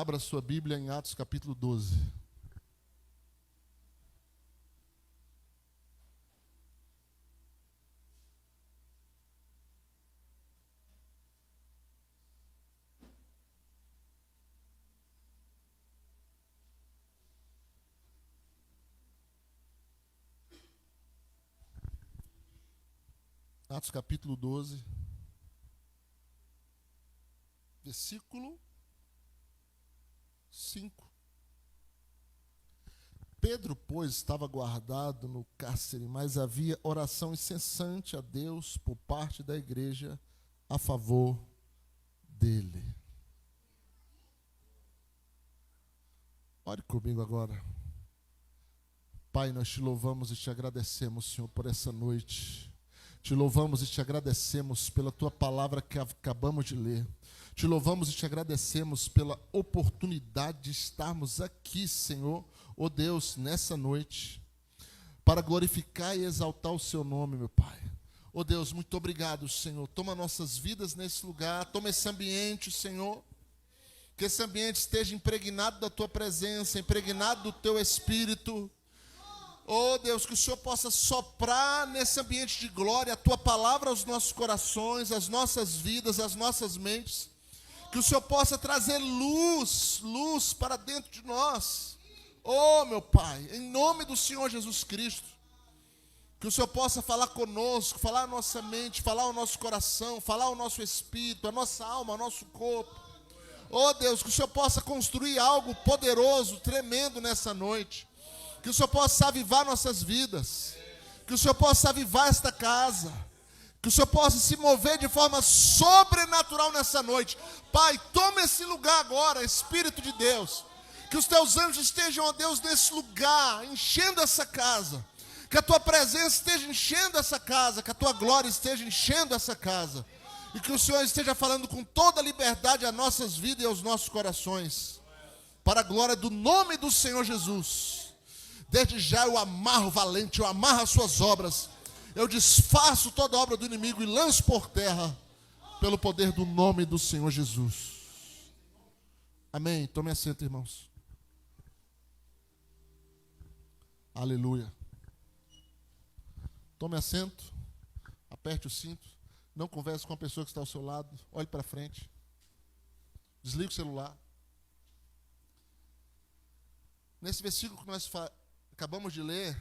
Abra sua Bíblia em Atos capítulo 12. Atos capítulo 12, versículo 5. Pedro, pois, estava guardado no cárcere, mas havia oração incessante a Deus por parte da igreja a favor dele. Ore comigo agora. Pai, nós te louvamos e te agradecemos, Senhor, por essa noite. Te louvamos e te agradecemos pela tua palavra que acabamos de ler. Te louvamos e te agradecemos pela oportunidade de estarmos aqui, Senhor, ó Deus, nessa noite, para glorificar e exaltar o seu nome, meu Pai. Ó Deus, muito obrigado, Senhor. Toma nossas vidas nesse lugar, toma esse ambiente, Senhor. Que esse ambiente esteja impregnado da tua presença, impregnado do teu Espírito. Oh Deus, que o Senhor possa soprar nesse ambiente de glória a tua palavra aos nossos corações, às nossas vidas, às nossas mentes. Que o Senhor possa trazer luz para dentro de nós. Oh meu Pai, em nome do Senhor Jesus Cristo. Que o Senhor possa falar conosco, falar a nossa mente, falar ao nosso coração, falar ao nosso espírito, a nossa alma, ao nosso corpo. Oh Deus, que o Senhor possa construir algo poderoso, tremendo nessa noite. Que o Senhor possa avivar nossas vidas. Que o Senhor possa avivar esta casa. Que o Senhor possa se mover de forma sobrenatural nessa noite. Pai, toma esse lugar agora, Espírito de Deus. Que os teus anjos estejam, ó Deus, nesse lugar, enchendo essa casa. Que a tua presença esteja enchendo essa casa. Que a tua glória esteja enchendo essa casa. E que o Senhor esteja falando com toda liberdade às nossas vidas e aos nossos corações. Para a glória do nome do Senhor Jesus. Desde já eu amarro o valente, eu amarro as suas obras. Eu desfaço toda obra do inimigo e lanço por terra, pelo poder do nome do Senhor Jesus. Amém. Tome assento, irmãos. Aleluia. Tome assento. Aperte o cinto. Não converse com a pessoa que está ao seu lado. Olhe para frente. Desligue o celular. Nesse versículo que nós acabamos de ler,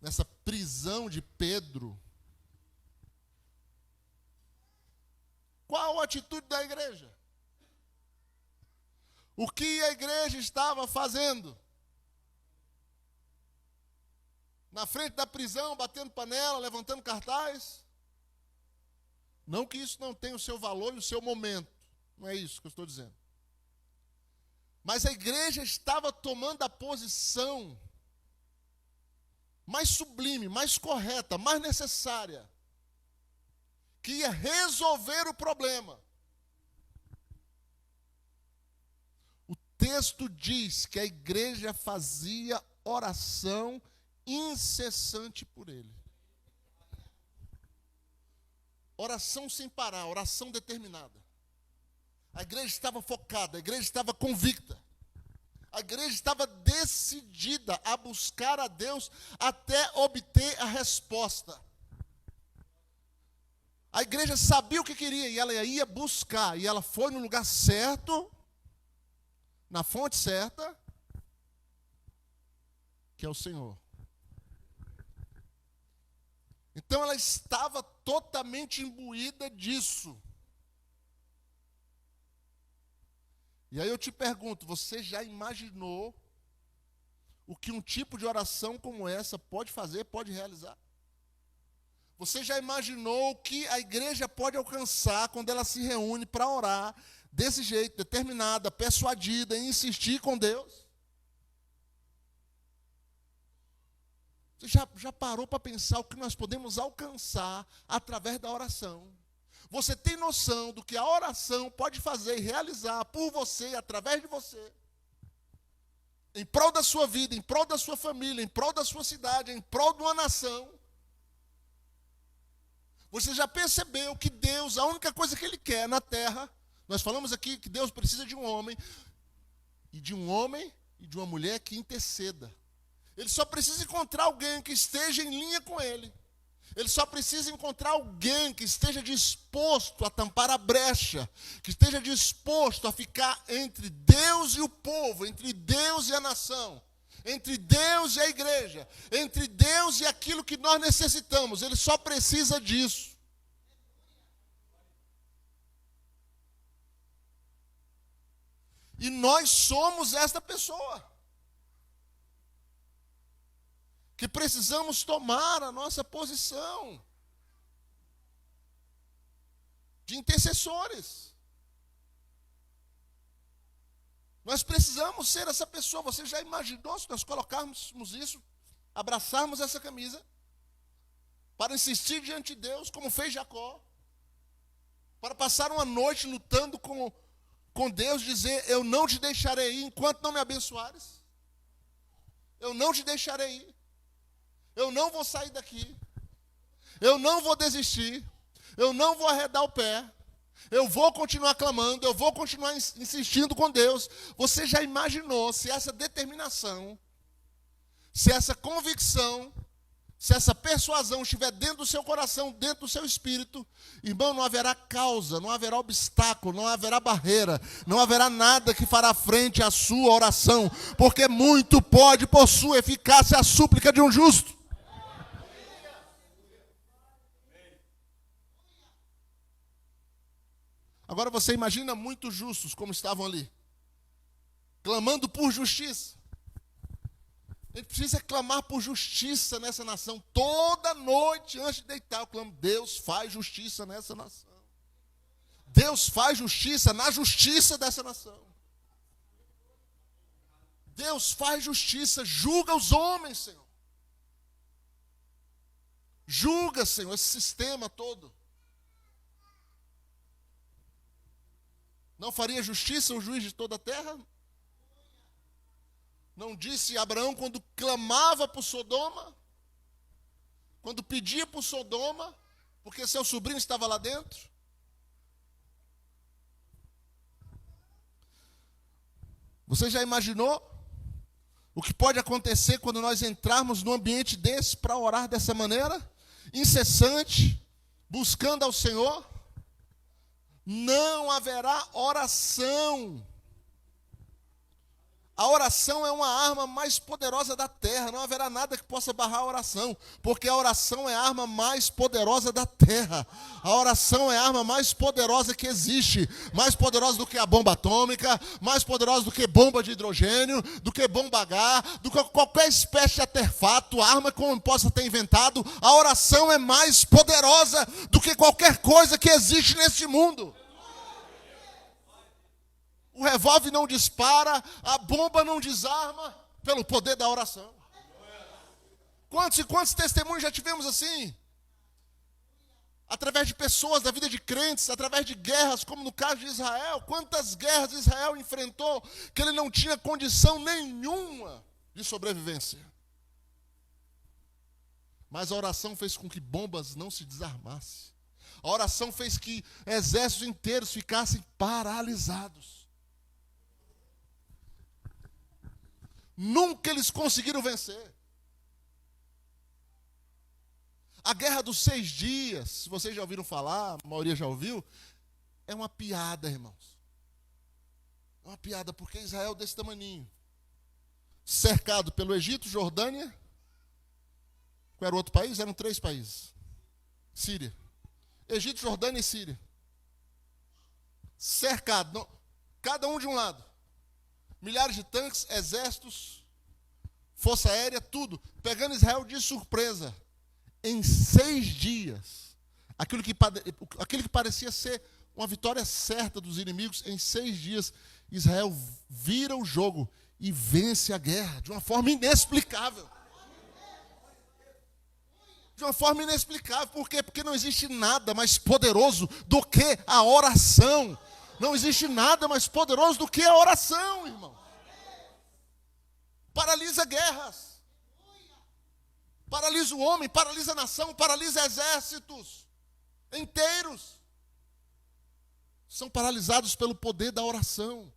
nessa prisão de Pedro, qual a atitude da igreja? O que a igreja estava fazendo? Na frente da prisão, batendo panela, levantando cartaz? Não que isso não tenha o seu valor e o seu momento, não é isso que eu estou dizendo. Mas a igreja estava tomando a posição mais sublime, mais correta, mais necessária, que ia resolver o problema. O texto diz que a igreja fazia oração incessante por ele. Oração sem parar, oração determinada. A igreja estava focada, a igreja estava convicta. A igreja estava decidida a buscar a Deus até obter a resposta. A igreja sabia o que queria e ela ia buscar. E ela foi no lugar certo, na fonte certa, que é o Senhor. Então ela estava totalmente imbuída disso. E aí eu te pergunto, você já imaginou o que um tipo de oração como essa pode fazer, pode realizar? Você já imaginou o que a igreja pode alcançar quando ela se reúne para orar desse jeito, determinada, persuadida, em insistir com Deus? Você já parou para pensar o que nós podemos alcançar através da oração? Você tem noção do que a oração pode fazer e realizar por você e através de você? Em prol da sua vida, em prol da sua família, em prol da sua cidade, em prol de uma nação. Você já percebeu que Deus, a única coisa que Ele quer na terra, nós falamos aqui que Deus precisa de um homem, e de um homem e de uma mulher que interceda. Ele só precisa encontrar alguém que esteja em linha com ele. Ele só precisa encontrar alguém que esteja disposto a tampar a brecha, que esteja disposto a ficar entre Deus e o povo, entre Deus e a nação, entre Deus e a igreja, entre Deus e aquilo que nós necessitamos. Ele só precisa disso. E nós somos esta pessoa que precisamos tomar a nossa posição de intercessores. Nós precisamos ser essa pessoa. Você já imaginou se nós colocarmos isso, abraçarmos essa camisa, para insistir diante de Deus, como fez Jacó, para passar uma noite lutando com Deus, dizer: eu não te deixarei ir enquanto não me abençoares. Eu não te deixarei ir. Eu não vou sair daqui. Eu não vou desistir. Eu não vou arredar o pé. Eu vou continuar clamando. Eu vou continuar insistindo com Deus. Você já imaginou se essa determinação, se essa convicção, se essa persuasão estiver dentro do seu coração, dentro do seu espírito, irmão, não haverá causa, não haverá obstáculo, não haverá barreira, não haverá nada que fará frente à sua oração, porque muito pode, por sua eficácia, a súplica de um justo. Agora você imagina muitos justos como estavam ali, clamando por justiça. A gente precisa clamar por justiça nessa nação. Toda noite, antes de deitar, eu clamo: Deus, faz justiça nessa nação. Deus, faz justiça na justiça dessa nação. Deus, faz justiça, julga os homens, Senhor. Julga, Senhor, esse sistema todo. Não faria justiça o juiz de toda a terra? Não disse Abraão quando clamava por Sodoma? Quando pedia por Sodoma, porque seu sobrinho estava lá dentro? Você já imaginou o que pode acontecer quando nós entrarmos num ambiente desse para orar dessa maneira? Incessante, buscando ao Senhor? Não haverá oração. A oração é uma arma mais poderosa da terra. Não haverá nada que possa barrar a oração, porque a oração é a arma mais poderosa da terra. A oração é a arma mais poderosa que existe. Mais poderosa do que a bomba atômica, mais poderosa do que bomba de hidrogênio, do que bomba H, do que qualquer espécie de artefato, arma que o possa ter inventado. A oração é mais poderosa do que qualquer coisa que existe neste mundo. O revólver não dispara, a bomba não desarma, pelo poder da oração. Quantos e quantos testemunhos já tivemos assim? Através de pessoas, da vida de crentes, através de guerras, como no caso de Israel. Quantas guerras Israel enfrentou que ele não tinha condição nenhuma de sobrevivência. Mas a oração fez com que bombas não se desarmassem. A oração fez que exércitos inteiros ficassem paralisados. Nunca eles conseguiram vencer. A guerra dos 6 dias, se vocês já ouviram falar, a maioria já ouviu, é uma piada, irmãos. É uma piada, porque Israel desse tamaninho, cercado pelo Egito, Jordânia, qual era o outro país? Eram 3 países. Síria. Egito, Jordânia e Síria. Cercado, cada um de um lado. Milhares de tanques, exércitos, força aérea, tudo. Pegando Israel de surpresa. Em 6 dias. Aquilo que parecia ser uma vitória certa dos inimigos, em 6 dias, Israel vira o jogo e vence a guerra de uma forma inexplicável. De uma forma inexplicável. Por quê? Porque não existe nada mais poderoso do que a oração. Não existe nada mais poderoso do que a oração, irmão. Paralisa guerras. Paralisa o homem, paralisa a nação, paralisa exércitos inteiros. São paralisados pelo poder da oração.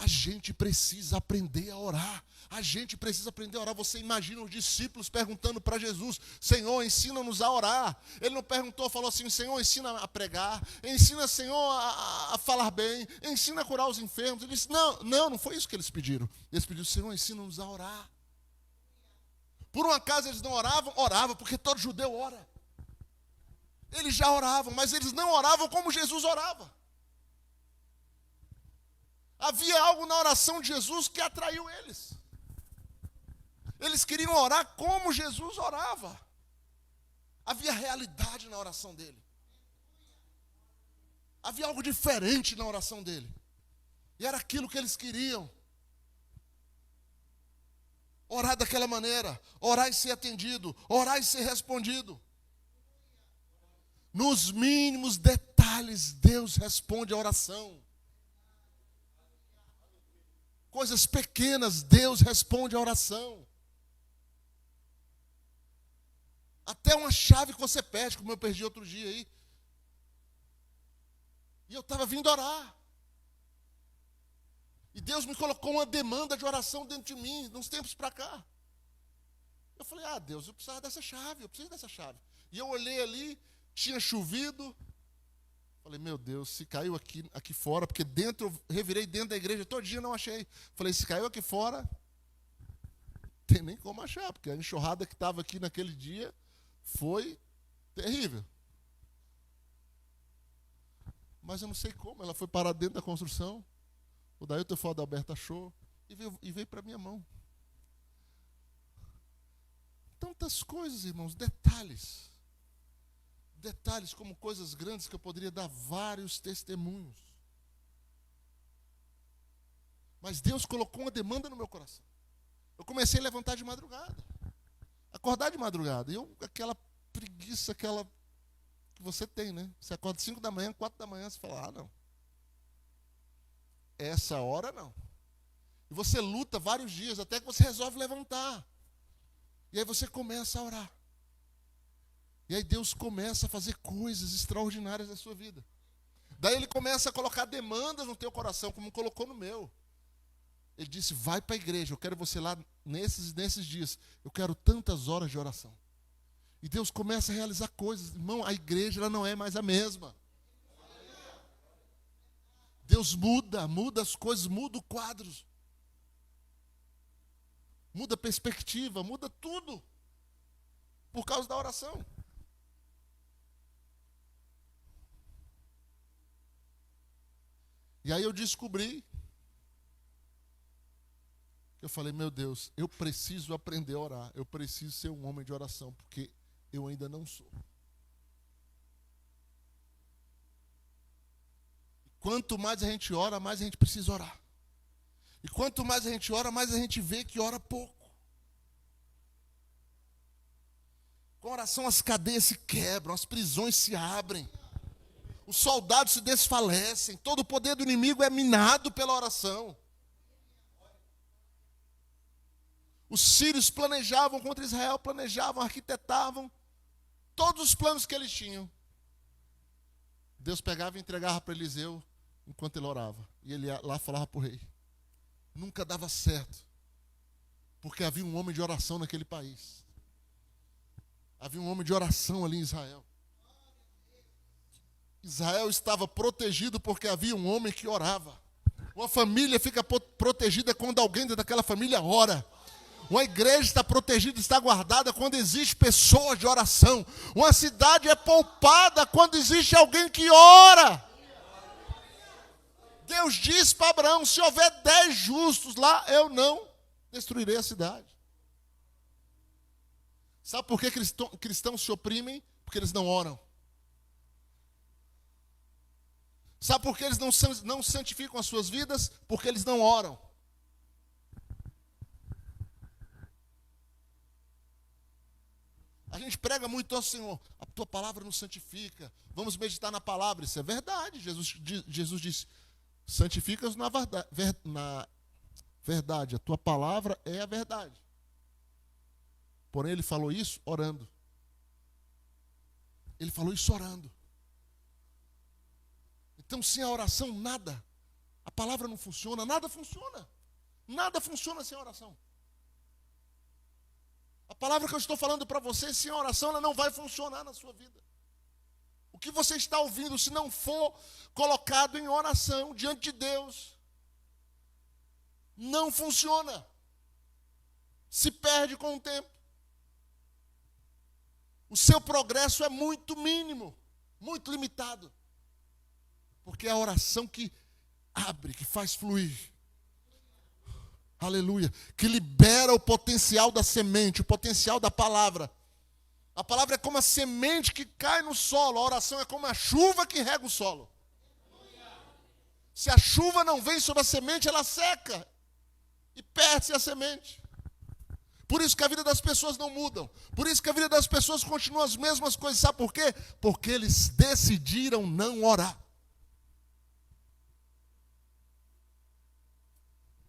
A gente precisa aprender a orar. A gente precisa aprender a orar. Você imagina os discípulos perguntando para Jesus: Senhor, ensina-nos a orar. Ele não perguntou, falou assim: Senhor, ensina a pregar. Ensina, Senhor, a falar bem. Ensina a curar os enfermos. Ele disse: não foi isso que eles pediram. Eles pediram: Senhor, ensina-nos a orar. Por um acaso eles não oravam? Oravam, porque todo judeu ora. Eles já oravam, mas eles não oravam como Jesus orava. Havia algo na oração de Jesus que atraiu eles. Eles queriam orar como Jesus orava. Havia realidade na oração dele. Havia algo diferente na oração dele. E era aquilo que eles queriam. Orar daquela maneira. Orar e ser atendido. Orar e ser respondido. Nos mínimos detalhes, Deus responde a oração. Coisas pequenas, Deus responde a oração. Até uma chave que você perde, como eu perdi outro dia aí. E eu estava vindo orar. E Deus me colocou uma demanda de oração dentro de mim, uns tempos para cá. Eu falei: Deus, eu precisava dessa chave, eu preciso dessa chave. E eu olhei ali, tinha chovido. Falei: meu Deus, se caiu aqui fora, porque dentro, eu revirei dentro da igreja todo dia, não achei. Falei: se caiu aqui fora, não tem nem como achar, porque a enxurrada que estava aqui naquele dia foi terrível. Mas eu não sei como, ela foi parar dentro da construção. O Dailton foi da Alberta achou e veio para minha mão. Tantas coisas, irmãos, detalhes. Detalhes como coisas grandes que eu poderia dar vários testemunhos. Mas Deus colocou uma demanda no meu coração. Eu comecei a levantar de madrugada. Acordar de madrugada. E aquela preguiça, aquela que você tem, né? Você acorda 5 da manhã, 4 da manhã, você fala: não. Essa hora não. E você luta vários dias até que você resolve levantar. E aí você começa a orar. E aí Deus começa a fazer coisas extraordinárias na sua vida. Daí Ele começa a colocar demandas no teu coração, como colocou no meu. Ele disse: vai para a igreja, eu quero você lá nesses dias. Eu quero tantas horas de oração. E Deus começa a realizar coisas. Irmão, a igreja ela não é mais a mesma. Deus muda as coisas, muda o quadro. Muda a perspectiva, muda tudo. Por causa da oração. E aí eu descobri, eu falei: meu Deus, eu preciso aprender a orar, eu preciso ser um homem de oração, porque eu ainda não sou. Quanto mais a gente ora, mais a gente precisa orar. E quanto mais a gente ora, mais a gente vê que ora pouco. Com a oração as cadeias se quebram, as prisões se abrem. Os soldados se desfalecem, todo o poder do inimigo é minado pela oração. Os sírios planejavam contra Israel, arquitetavam todos os planos que eles tinham. Deus pegava e entregava para Eliseu enquanto ele orava. E ele lá falava para o rei. Nunca dava certo, porque havia um homem de oração naquele país. Havia um homem de oração ali em Israel. Israel estava protegido porque havia um homem que orava. Uma família fica protegida quando alguém daquela família ora. Uma igreja está protegida, está guardada quando existe pessoas de oração. Uma cidade é poupada quando existe alguém que ora. Deus disse para Abraão: se houver 10 justos lá, eu não destruirei a cidade. Sabe por que cristãos se oprimem? Porque eles não oram. Sabe por que eles não santificam as suas vidas? Porque eles não oram. A gente prega muito: ó Senhor, a tua palavra nos santifica. Vamos meditar na palavra. Isso é verdade. Jesus disse: santifica-os na verdade. A tua palavra é a verdade. Porém, ele falou isso orando. Ele falou isso orando. Então, sem a oração, nada. A palavra não funciona, nada funciona. Nada funciona sem oração. A palavra que eu estou falando para você, sem oração, ela não vai funcionar na sua vida. O que você está ouvindo, se não for colocado em oração diante de Deus, não funciona. Se perde com o tempo. O seu progresso é muito mínimo, muito limitado. Porque é a oração que abre, que faz fluir. Aleluia. Que libera o potencial da semente, o potencial da palavra. A palavra é como a semente que cai no solo. A oração é como a chuva que rega o solo. Se a chuva não vem sobre a semente, ela seca. E perde-se a semente. Por isso que a vida das pessoas não mudam. Por isso que a vida das pessoas continua as mesmas coisas. Sabe por quê? Porque eles decidiram não orar.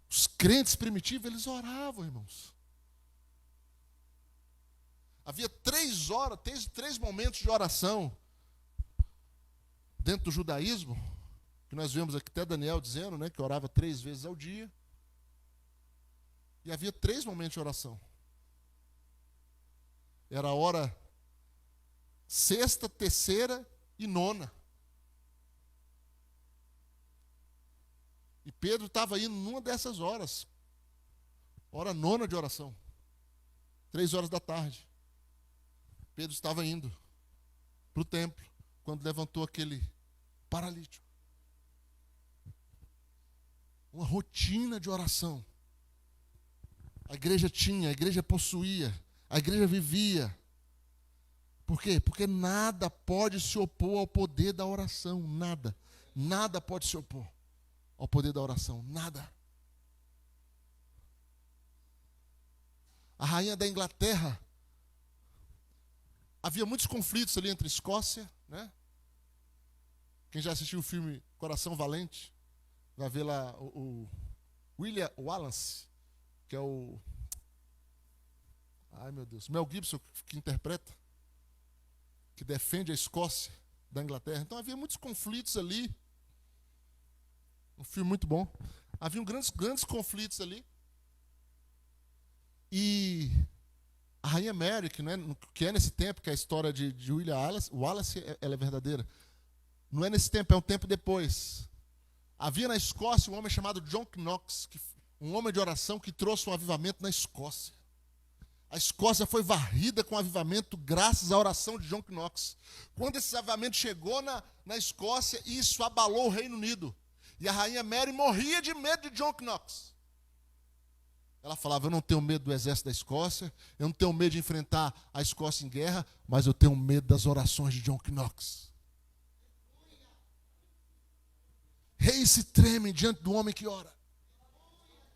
Os crentes primitivos, eles oravam, irmãos. Havia 3 momentos de oração dentro do judaísmo, que nós vemos aqui até Daniel dizendo, né, que orava 3 vezes ao dia. E havia 3 momentos de oração. Era a hora sexta, terceira e nona. E Pedro estava indo numa dessas horas. Hora nona de oração. 3 horas da tarde. Pedro estava indo para o templo, quando levantou aquele paralítico. Uma rotina de oração. A igreja tinha, a igreja possuía, a igreja vivia. Por quê? Porque nada pode se opor ao poder da oração. Nada. Nada pode se opor ao poder da oração. Nada. A rainha da Inglaterra, havia muitos conflitos ali entre Escócia, né? Quem já assistiu o filme Coração Valente, vai ver lá o William Wallace, que é o... Ai, meu Deus. Mel Gibson, que interpreta, que defende a Escócia da Inglaterra. Então havia muitos conflitos ali. Um filme muito bom. Haviam grandes conflitos ali. E a Rainha Mary, que é nesse tempo, que é a história de William Wallace, ela é verdadeira. Não é nesse tempo, é um tempo depois. Havia na Escócia um homem chamado John Knox, um homem de oração que trouxe um avivamento na Escócia. A Escócia foi varrida com avivamento graças à oração de John Knox. Quando esse avivamento chegou na Escócia, isso abalou o Reino Unido. E a Rainha Mary morria de medo de John Knox. Ela falava, eu não tenho medo do exército da Escócia, eu não tenho medo de enfrentar a Escócia em guerra, mas eu tenho medo das orações de John Knox. Reis se tremem diante do homem que ora.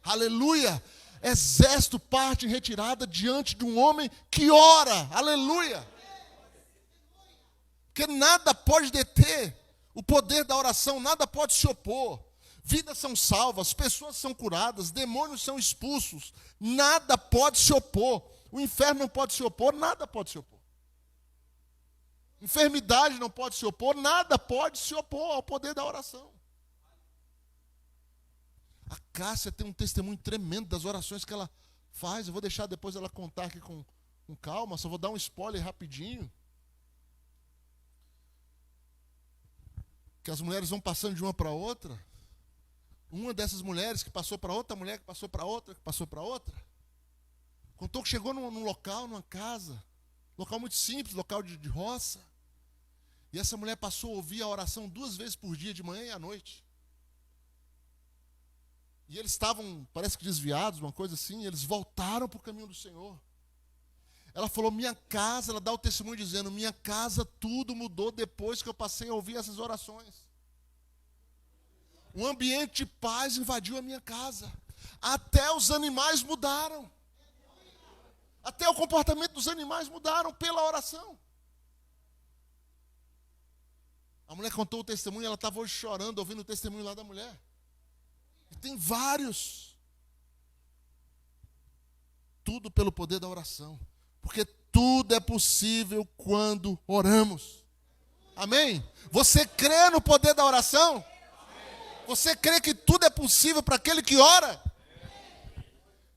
Aleluia! Exército parte em retirada diante de um homem que ora. Aleluia! Porque nada pode deter o poder da oração, nada pode se opor. Vidas são salvas, pessoas são curadas, demônios são expulsos. Nada pode se opor. O inferno não pode se opor, nada pode se opor. Enfermidade não pode se opor, nada pode se opor ao poder da oração. A Cássia tem um testemunho tremendo das orações que ela faz. Eu vou deixar depois ela contar aqui com calma, só vou dar um spoiler rapidinho. Que as mulheres vão passando de uma para outra. Uma dessas mulheres que passou para outra mulher, que passou para outra, que passou para outra. Contou que chegou num local, numa casa, local muito simples, local de roça. E essa mulher passou a ouvir a oração 2 vezes por dia, de manhã e à noite. E eles estavam, parece que desviados, uma coisa assim, e eles voltaram para o caminho do Senhor. Ela falou, minha casa, ela dá o testemunho dizendo, minha casa tudo mudou depois que eu passei a ouvir essas orações. Um ambiente de paz invadiu a minha casa. Até os animais mudaram. Até o comportamento dos animais mudaram pela oração. A mulher contou o testemunho, ela estava hoje chorando, ouvindo o testemunho lá da mulher. E tem vários. Tudo pelo poder da oração. Porque tudo é possível quando oramos. Amém? Você crê no poder da oração? Você crê que tudo é possível para aquele que ora?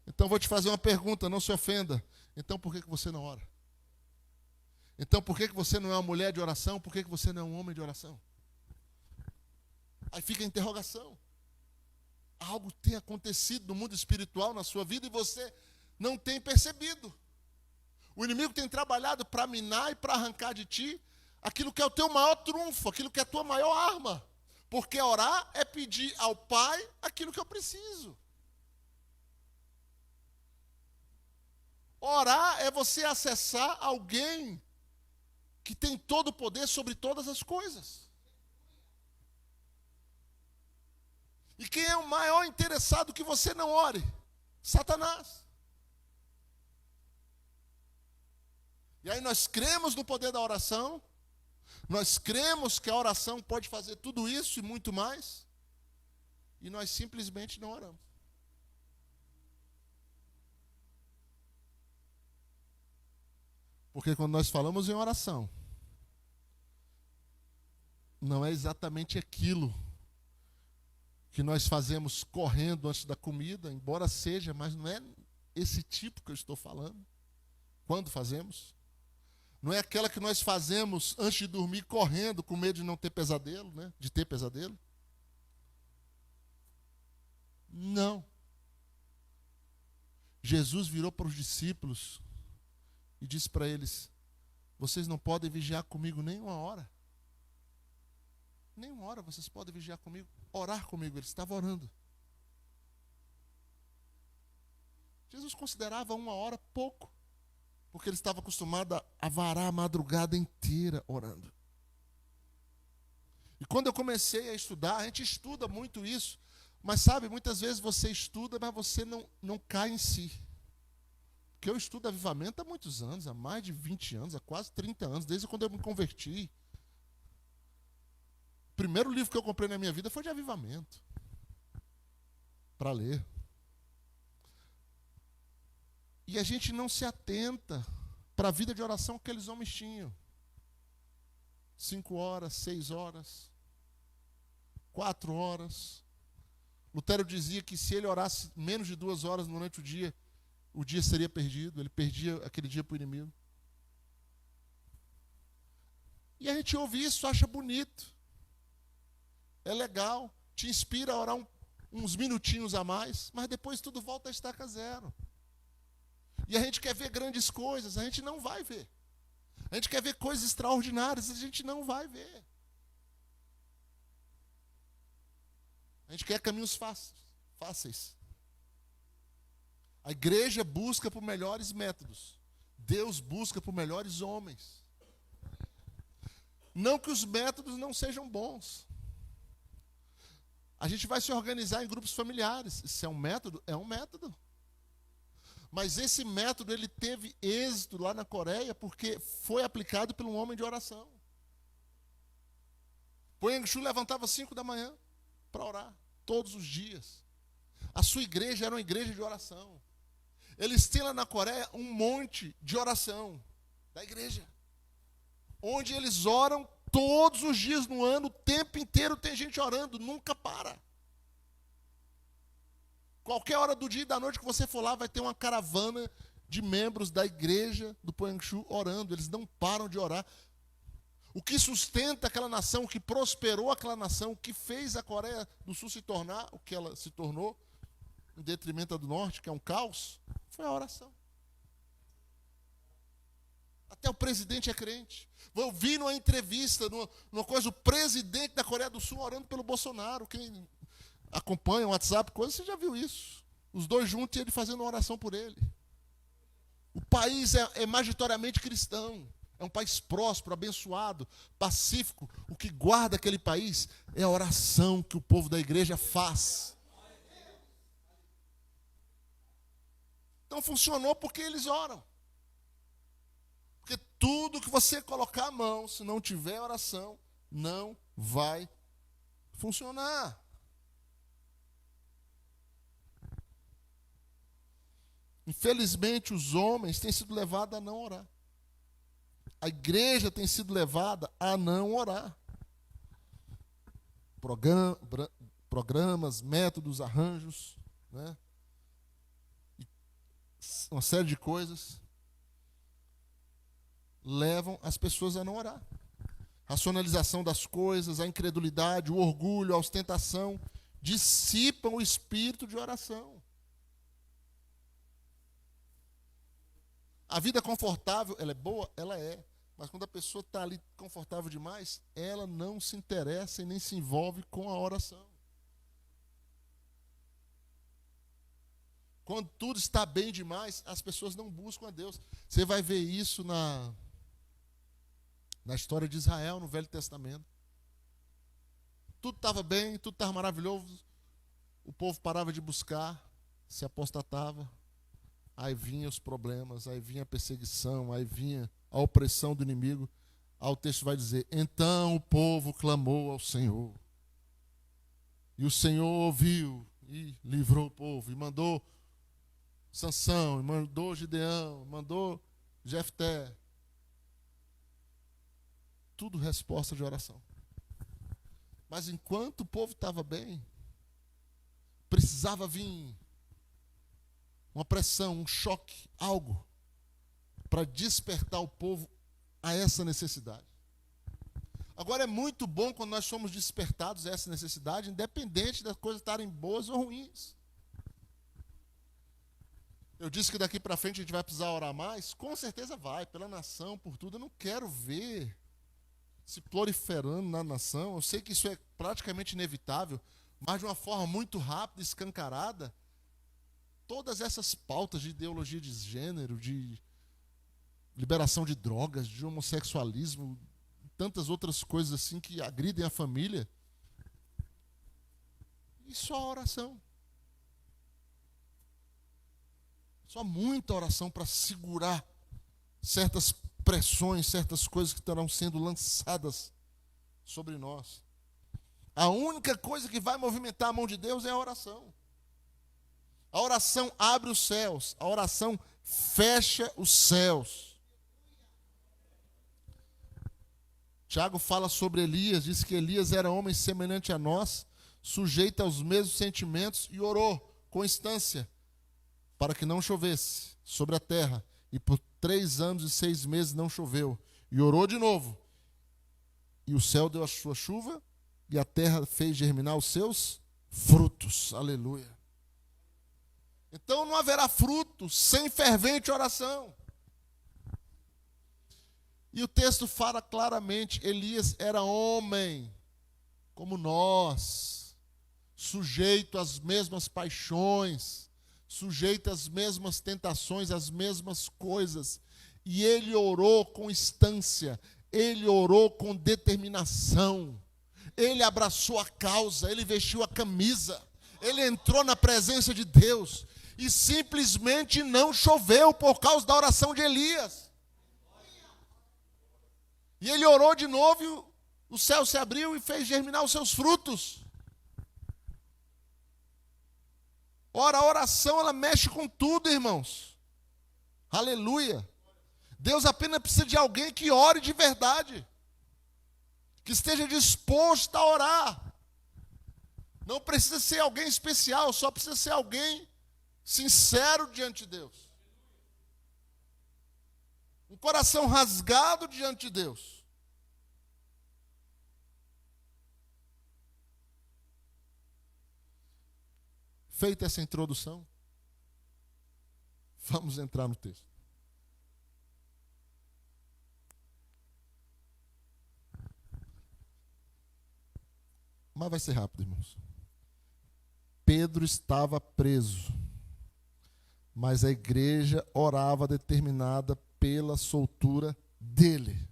Então vou te fazer uma pergunta, não se ofenda. Então por que você não ora? Então por que você não é uma mulher de oração? Por que você não é um homem de oração? Aí fica a interrogação. Algo tem acontecido no mundo espiritual na sua vida e você não tem percebido. O inimigo tem trabalhado para minar e para arrancar de ti aquilo que é o teu maior trunfo, aquilo que é a tua maior arma. Porque orar é pedir ao Pai aquilo que eu preciso. Orar é você acessar alguém que tem todo o poder sobre todas as coisas. E quem é o maior interessado que você não ore? Satanás. E aí nós cremos no poder da oração, nós cremos que a oração pode fazer tudo isso e muito mais, e nós simplesmente não oramos. Porque quando nós falamos em oração, não é exatamente aquilo que nós fazemos correndo antes da comida, embora seja, mas não é esse tipo que eu estou falando. Quando fazemos? Não é aquela que nós fazemos antes de dormir correndo com medo de não ter pesadelo, né? De ter pesadelo. Não. Jesus virou para os discípulos e disse para eles: vocês não podem vigiar comigo nem uma hora. Nem uma hora vocês podem vigiar comigo, orar comigo. Ele estava orando. Jesus considerava uma hora pouco, porque ele estava acostumado a varar a madrugada inteira orando. E quando eu comecei a estudar, a gente estuda muito isso, mas sabe, muitas vezes você estuda, mas você não cai em si. Porque eu estudo avivamento há muitos anos, há mais de 20 anos, há quase 30 anos, desde quando eu me converti. O primeiro livro que eu comprei na minha vida foi de avivamento, para ler. E a gente não se atenta para a vida de oração que aqueles homens tinham. 5 horas, 6 horas, 4 horas. Lutero dizia que se ele orasse menos de 2 horas durante o dia seria perdido. Ele perdia aquele dia para o inimigo. E a gente ouve isso, acha bonito. É legal, te inspira a orar uns minutinhos a mais, mas depois tudo volta a estaca zero. E a gente quer ver grandes coisas, a gente não vai ver. A gente quer ver coisas extraordinárias, a gente não vai ver. A gente quer caminhos fáceis. A igreja busca por melhores métodos. Deus busca por melhores homens. Não que os métodos não sejam bons. A gente vai se organizar em grupos familiares. Isso é um método? É um método. Mas esse método ele teve êxito lá na Coreia porque foi aplicado por um homem de oração. Poeng Shu levantava 5 da manhã para orar, todos os dias. A sua igreja era uma igreja de oração. Eles têm lá na Coreia um monte de oração da igreja, onde eles oram todos os dias no ano, o tempo inteiro tem gente orando, nunca para. Qualquer hora do dia e da noite que você for lá, vai ter uma caravana de membros da igreja do Poeng Shu orando. Eles não param de orar. O que sustenta aquela nação, o que prosperou aquela nação, o que fez a Coreia do Sul se tornar o que ela se tornou, em detrimento do Norte, que é um caos, foi a oração. Até o presidente é crente. Eu vi numa entrevista, numa coisa, o presidente da Coreia do Sul orando pelo Bolsonaro. Quem acompanha o WhatsApp, coisa, você já viu isso. Os dois juntos e ele fazendo uma oração por ele. O país é majoritariamente cristão. É um país próspero, abençoado, pacífico. O que guarda aquele país é a oração que o povo da igreja faz. Então funcionou porque eles oram. Porque tudo que você colocar a mão, se não tiver oração, não vai funcionar. Infelizmente, os homens têm sido levados a não orar. A igreja tem sido levada a não orar. programas, métodos, arranjos, né? E uma série de coisas levam as pessoas a não orar. Racionalização das coisas, a incredulidade, o orgulho, a ostentação, dissipam o espírito de oração. A vida confortável, ela é boa? Ela é. Mas quando a pessoa está ali confortável demais, ela não se interessa e nem se envolve com a oração. Quando tudo está bem demais, as pessoas não buscam a Deus. Você vai ver isso na história de Israel, no Velho Testamento. Tudo estava bem, tudo estava maravilhoso. O povo parava de buscar, se apostatava. Aí vinha os problemas, aí vinha a perseguição, aí vinha a opressão do inimigo. Aí o texto vai dizer: então o povo clamou ao Senhor. E o Senhor ouviu e livrou o povo. E mandou Sansão, e mandou Gideão, mandou Jefté. Tudo resposta de oração. Mas enquanto o povo estava bem, precisava vir uma pressão, um choque, algo para despertar o povo a essa necessidade. Agora é muito bom quando nós somos despertados a essa necessidade, independente das coisas estarem boas ou ruins. Eu disse que daqui para frente a gente vai precisar orar mais, com certeza vai, pela nação, por tudo. Eu não quero ver se proliferando na nação. Eu sei que isso é praticamente inevitável, mas de uma forma muito rápida, escancarada, todas essas pautas de ideologia de gênero, de liberação de drogas, de homossexualismo, tantas outras coisas assim que agridem a família, e só a oração. Só muita oração para segurar certas pressões, certas coisas que estarão sendo lançadas sobre nós. A única coisa que vai movimentar a mão de Deus é a oração. A oração abre os céus, a oração fecha os céus. Tiago fala sobre Elias, diz que Elias era homem semelhante a nós, sujeito aos mesmos sentimentos, e orou com instância para que não chovesse sobre a terra. E por 3 anos e 6 meses não choveu. E orou de novo. E o céu deu a sua chuva, e a terra fez germinar os seus frutos. Aleluia. Então não haverá fruto sem fervente oração. E o texto fala claramente: Elias era homem, como nós, sujeito às mesmas paixões, sujeito às mesmas tentações, às mesmas coisas. E ele orou com instância, ele orou com determinação, ele abraçou a causa, ele vestiu a camisa, ele entrou na presença de Deus. E simplesmente não choveu por causa da oração de Elias. E ele orou de novo e o céu se abriu e fez germinar os seus frutos. Ora, a oração, ela mexe com tudo, irmãos. Aleluia. Deus apenas precisa de alguém que ore de verdade, que esteja disposto a orar. Não precisa ser alguém especial, só precisa ser alguém sincero diante de Deus. Um coração rasgado diante de Deus. Feita essa introdução, vamos entrar no texto. Mas vai ser rápido, irmãos. Pedro estava preso, mas a igreja orava determinada pela soltura dele.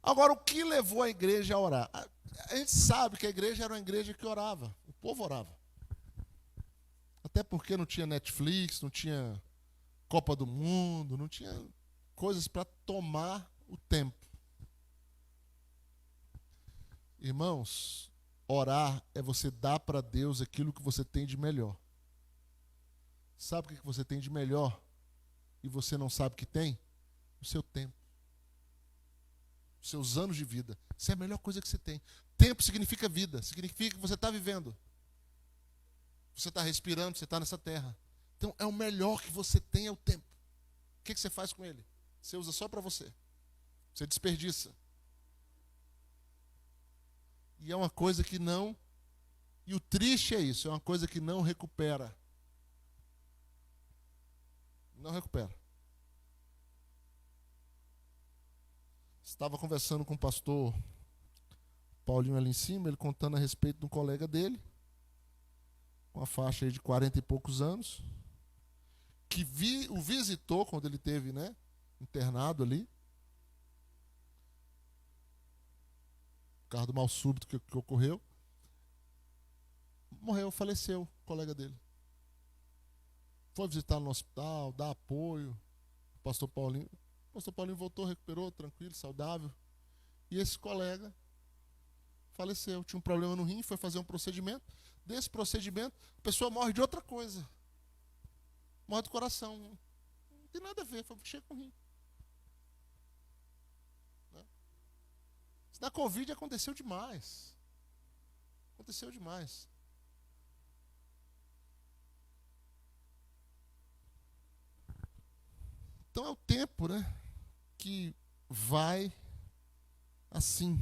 Agora, o que levou a igreja a orar? A gente sabe que a igreja era uma igreja que orava, o povo orava. Até porque não tinha Netflix, não tinha Copa do Mundo, não tinha coisas para tomar o tempo. Irmãos, orar é você dar para Deus aquilo que você tem de melhor. Sabe o que você tem de melhor e você não sabe que tem? O seu tempo. seus anos de vida. Isso é a melhor coisa que você tem. Tempo significa vida, significa que você está vivendo. Você está respirando, você está nessa terra. Então, é o melhor que você tem, é o tempo. O que você faz com ele? Você usa só para você. Você desperdiça. E é uma coisa que não... E o triste é isso, é uma coisa que não recupera. Não recupera. Estava conversando com o pastor Paulinho ali em cima, ele contando a respeito de um colega dele, com a faixa aí de 40 e poucos anos, que o visitou quando ele teve, né, internado ali, por causa do mal súbito que ocorreu. Morreu, faleceu, o colega dele. Foi visitar no hospital, dar apoio. O pastor Paulinho voltou, recuperou, tranquilo, saudável. E esse colega faleceu. Tinha um problema no rim, foi fazer um procedimento. Desse procedimento, a pessoa morre de outra coisa. Morre do coração. Não tem nada a ver, foi mexer com o rim. Isso na Covid aconteceu demais. Aconteceu demais. Então é o tempo, né, que vai assim,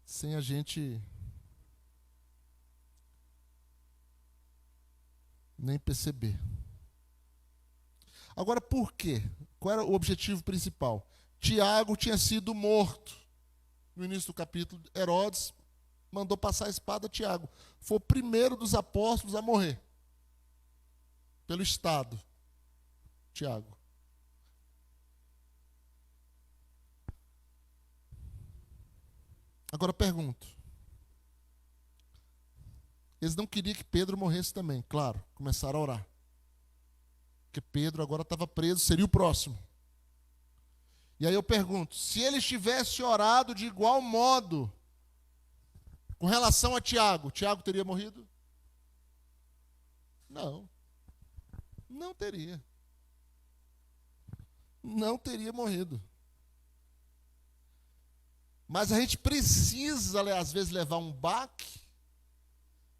sem a gente nem perceber. Agora, por quê? Qual era o objetivo principal? Tiago tinha sido morto. No início do capítulo, Herodes mandou passar a espada a Tiago. Foi o primeiro dos apóstolos a morrer. Pelo Estado. Tiago. Agora pergunto. Eles não queriam que Pedro morresse também, claro. Começaram a orar. Porque Pedro agora estava preso, seria o próximo. E aí eu pergunto, se eles tivessem orado de igual modo com relação a Tiago, Tiago teria morrido? Não. Não teria. Não teria morrido. Mas a gente precisa, às vezes, levar um baque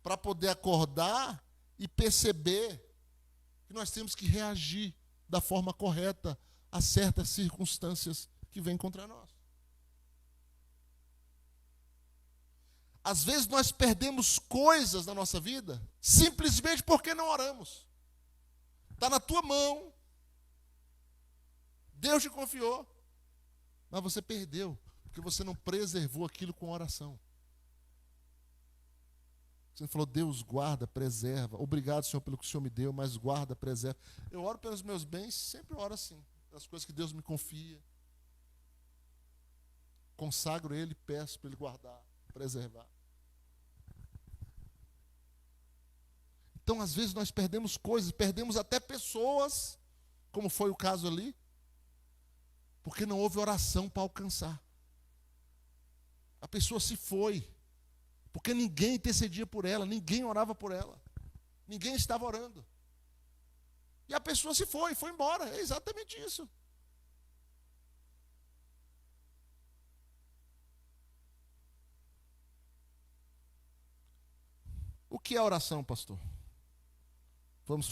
para poder acordar e perceber que nós temos que reagir da forma correta a certas circunstâncias que vêm contra nós. Às vezes nós perdemos coisas na nossa vida simplesmente porque não oramos. Está na tua mão. Deus te confiou, mas você perdeu, porque você não preservou aquilo com oração. Você falou, Deus guarda, preserva. Obrigado, Senhor, pelo que o Senhor me deu, mas guarda, preserva. Eu oro pelos meus bens, sempre oro assim, pelas coisas que Deus me confia. Consagro Ele, peço para Ele guardar, preservar. Então, às vezes, nós perdemos coisas, perdemos até pessoas, como foi o caso ali, porque não houve oração para alcançar. A pessoa se foi, porque ninguém intercedia por ela, ninguém orava por ela, ninguém estava orando. E a pessoa se foi embora, é exatamente isso. O que é oração, pastor? Vamos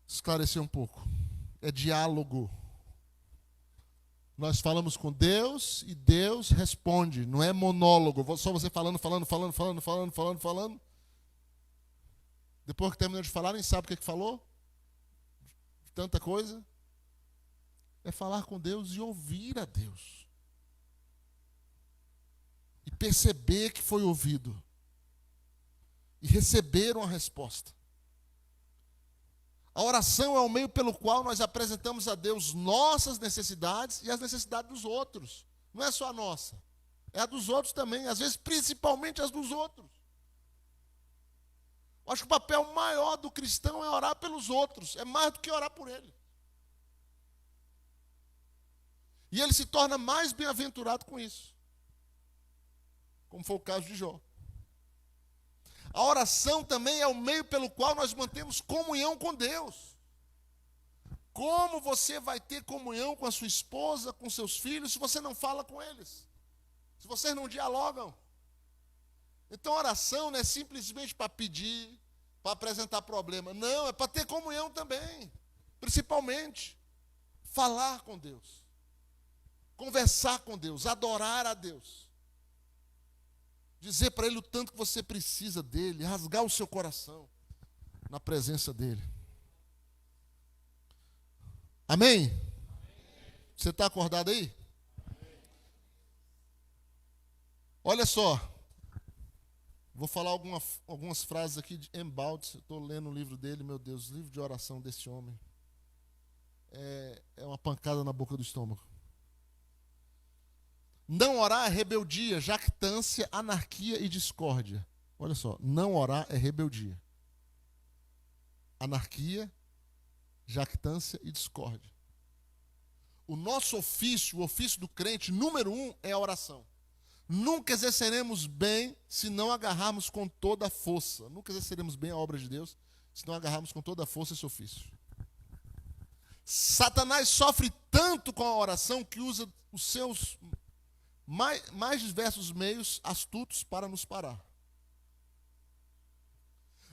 esclarecer um pouco. É diálogo. Nós falamos com Deus e Deus responde. Não é monólogo. Só você falando. Depois que terminou de falar, nem sabe o que falou. Tanta coisa. É falar com Deus e ouvir a Deus. E perceber que foi ouvido. E receber uma resposta. A oração é o meio pelo qual nós apresentamos a Deus nossas necessidades e as necessidades dos outros. Não é só a nossa, é a dos outros também, às vezes principalmente as dos outros. Eu acho que o papel maior do cristão é orar pelos outros, é mais do que orar por ele. E ele se torna mais bem-aventurado com isso, como foi o caso de Jó. A oração também é o meio pelo qual nós mantemos comunhão com Deus. Como você vai ter comunhão com a sua esposa, com seus filhos, se você não fala com eles? Se vocês não dialogam? Então, oração não é simplesmente para pedir, para apresentar problema. Não, é para ter comunhão também. Principalmente, falar com Deus. Conversar com Deus, adorar a Deus. Dizer para Ele o tanto que você precisa dEle, rasgar o seu coração na presença dEle. Amém? Você está acordado aí? Olha só. Vou falar algumas frases aqui de Embaldes. Estou lendo o livro dele, meu Deus, livro de oração desse homem. É uma pancada na boca do estômago. Não orar é rebeldia, jactância, anarquia e discórdia. Olha só, não orar é rebeldia. Anarquia, jactância e discórdia. O nosso ofício, o ofício do crente, número 1, é a oração. Nunca exerceremos bem se não agarrarmos com toda a força. Nunca exerceremos bem a obra de Deus se não agarrarmos com toda a força esse ofício. Satanás sofre tanto com a oração que usa os seus mais diversos meios astutos para nos parar.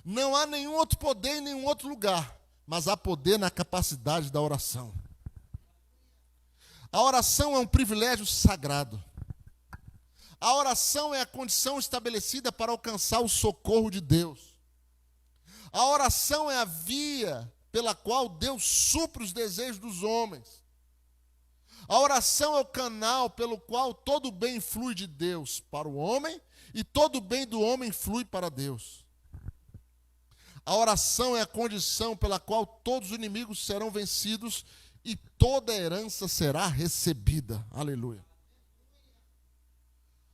Não há nenhum outro poder em nenhum outro lugar, mas há poder na capacidade da oração. A oração é um privilégio sagrado. A oração é a condição estabelecida para alcançar o socorro de Deus. A oração é a via pela qual Deus supre os desejos dos homens. A oração é o canal pelo qual todo o bem flui de Deus para o homem e todo o bem do homem flui para Deus. A oração é a condição pela qual todos os inimigos serão vencidos e toda a herança será recebida. Aleluia.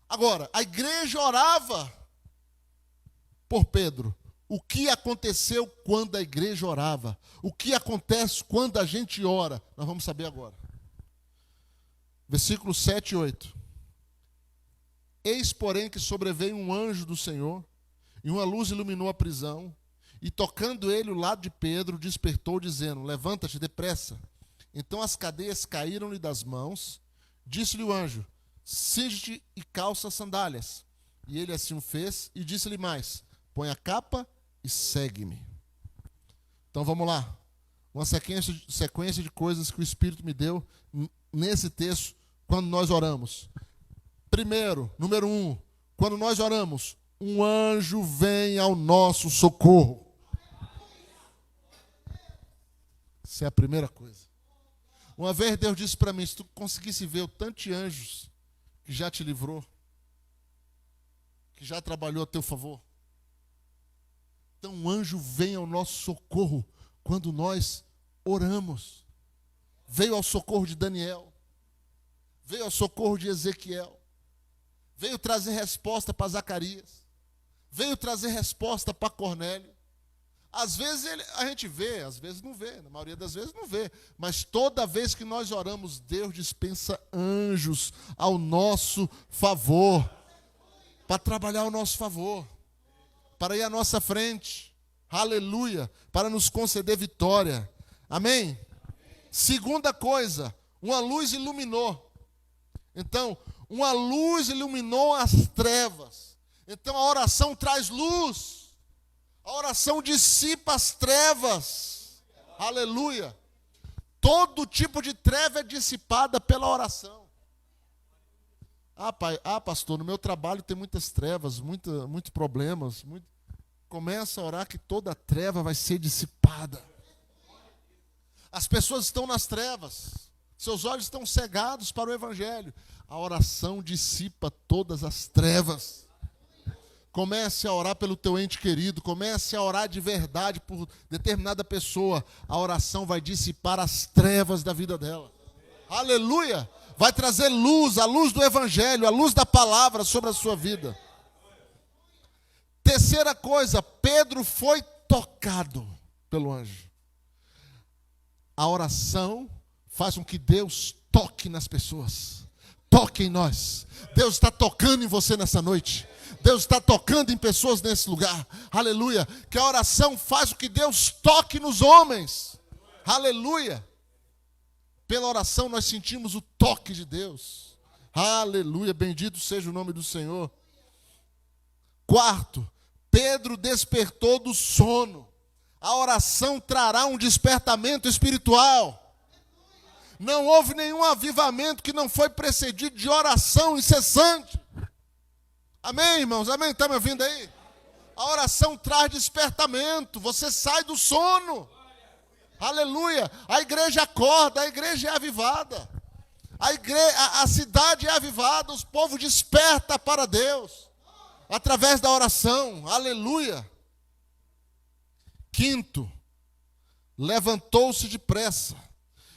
Agora, a igreja orava por Pedro. O que aconteceu quando a igreja orava? O que acontece quando a gente ora? Nós vamos saber agora. Versículos 7 e 8. Eis, porém, que sobreveio um anjo do Senhor, e uma luz iluminou a prisão, e tocando ele o lado de Pedro, despertou, dizendo: levanta-te depressa. Então as cadeias caíram-lhe das mãos. Disse-lhe o anjo: cinge-te e calça as sandálias. E ele assim o fez, e disse-lhe mais: põe a capa e segue-me. Então vamos lá. Uma sequência de coisas que o Espírito me deu nesse texto, quando nós oramos. Primeiro, número 1, quando nós oramos, um anjo vem ao nosso socorro. Essa é a primeira coisa. Uma vez Deus disse para mim: se tu conseguisse ver o tanto de anjos que já te livrou, que já trabalhou a teu favor. Então um anjo vem ao nosso socorro quando nós oramos. Veio ao socorro de Daniel, veio ao socorro de Ezequiel, veio trazer resposta para Zacarias, veio trazer resposta para Cornélio. Às vezes a gente vê, às vezes não vê, na maioria das vezes não vê, mas toda vez que nós oramos, Deus dispensa anjos ao nosso favor, para trabalhar ao nosso favor, para ir à nossa frente, aleluia, para nos conceder vitória, amém? Segunda coisa, uma luz iluminou. Então, uma luz iluminou as trevas. Então a oração traz luz. A oração dissipa as trevas. Aleluia. Todo tipo de treva é dissipada pela oração. Pastor, no meu trabalho tem muitas trevas, muitos problemas. Começa a orar que toda treva vai ser dissipada. As pessoas estão nas trevas. Seus olhos estão cegados para o Evangelho. A oração dissipa todas as trevas. Comece a orar pelo teu ente querido. Comece a orar de verdade por determinada pessoa. A oração vai dissipar as trevas da vida dela. Aleluia! Vai trazer luz, a luz do Evangelho, a luz da palavra sobre a sua vida. Terceira coisa, Pedro foi tocado pelo anjo. A oração faz com que Deus toque nas pessoas. Toque em nós. Deus está tocando em você nessa noite. Deus está tocando em pessoas nesse lugar. Aleluia. Que a oração faz com que Deus toque nos homens. Aleluia. pela oração nós sentimos o toque de Deus. Aleluia, bendito seja o nome do Senhor. Quarto, Pedro despertou do sono. A oração trará um despertamento espiritual. Não houve nenhum avivamento que não foi precedido de oração incessante. Amém, irmãos? Amém? Está me ouvindo aí? A oração traz despertamento. Você sai do sono. Aleluia. A igreja acorda, a igreja é avivada. A cidade é avivada, os povos despertam para Deus. Através da oração. Aleluia. Quinto, levantou-se depressa.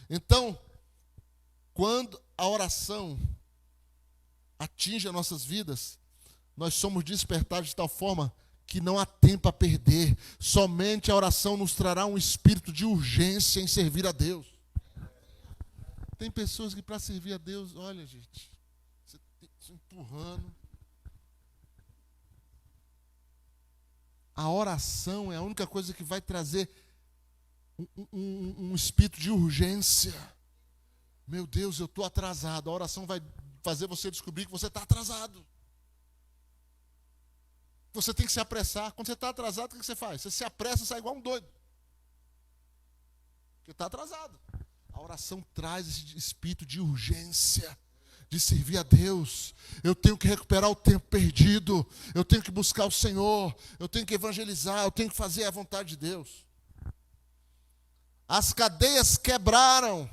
Então, quando a oração atinge as nossas vidas, nós somos despertados de tal forma que não há tempo a perder. Somente a oração nos trará um espírito de urgência em servir a Deus. Tem pessoas que para servir a Deus, olha gente, você está empurrando. A oração é a única coisa que vai trazer um espírito de urgência. Meu Deus, eu estou atrasado. A oração vai fazer você descobrir que você está atrasado. Você tem que se apressar. Quando você está atrasado, o que você faz? Você se apressa e sai igual um doido. Porque está atrasado. A oração traz esse espírito de urgência, de servir a Deus. Eu tenho que recuperar o tempo perdido. Eu tenho que buscar o Senhor. Eu tenho que evangelizar. Eu tenho que fazer a vontade de Deus. As cadeias quebraram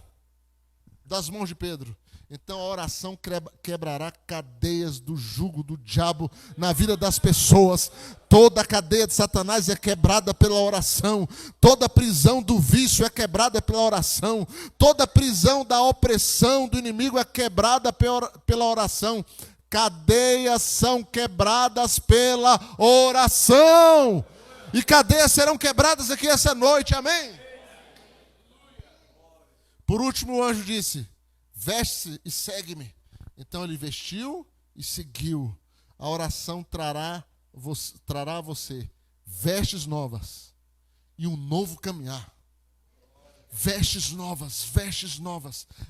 das mãos de Pedro. Então a oração quebrará cadeias do jugo do diabo na vida das pessoas. Toda a cadeia de Satanás é quebrada pela oração. Toda a prisão do vício é quebrada pela oração. Toda a prisão da opressão do inimigo é quebrada pela oração. Cadeias são quebradas pela oração. E cadeias serão quebradas aqui essa noite, amém? Por último o anjo disse: veste-se e segue-me. Então ele vestiu e seguiu. A oração trará a você vestes novas e um novo caminhar. Vestes novas,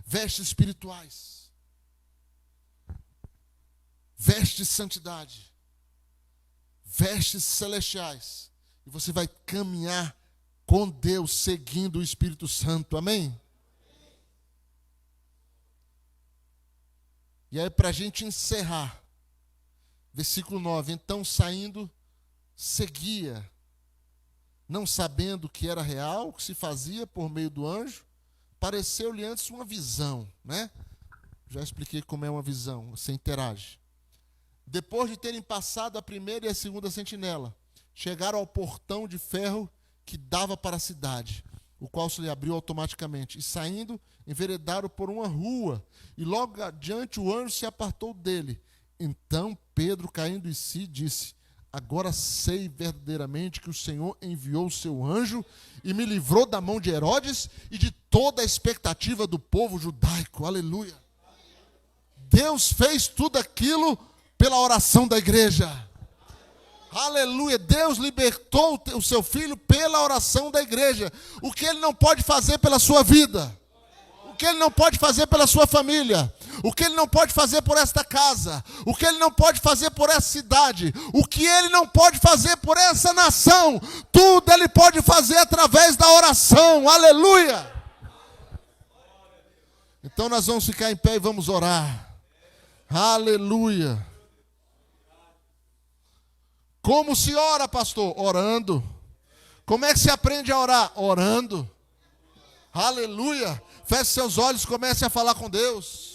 vestes espirituais. Vestes de santidade. Vestes celestiais. E você vai caminhar com Deus, seguindo o Espírito Santo. Amém? E aí, para a gente encerrar, versículo 9: então saindo, seguia, não sabendo que era real, o que se fazia por meio do anjo. Pareceu-lhe antes uma visão, né? Já expliquei como é uma visão, você interage. Depois de terem passado a primeira e a segunda sentinela, chegaram ao portão de ferro que dava para a cidade, o qual se lhe abriu automaticamente, e saindo, enveredaram por uma rua, e logo adiante o anjo se apartou dele. Então Pedro, caindo em si, disse: agora sei verdadeiramente que o Senhor enviou o seu anjo e me livrou da mão de Herodes e de toda a expectativa do povo judaico. Aleluia. Deus fez tudo aquilo pela oração da igreja. Aleluia. Deus libertou o seu filho pela oração da igreja. O que ele não pode fazer pela sua vida, o que ele não pode fazer pela sua família, o que ele não pode fazer por esta casa, o que ele não pode fazer por essa cidade, o que ele não pode fazer por essa nação, tudo ele pode fazer através da oração. Aleluia. Então nós vamos ficar em pé e vamos orar. Aleluia. Como se ora, pastor? Orando. Como é que se aprende a orar? Orando. Aleluia. Feche seus olhos, comece a falar com Deus.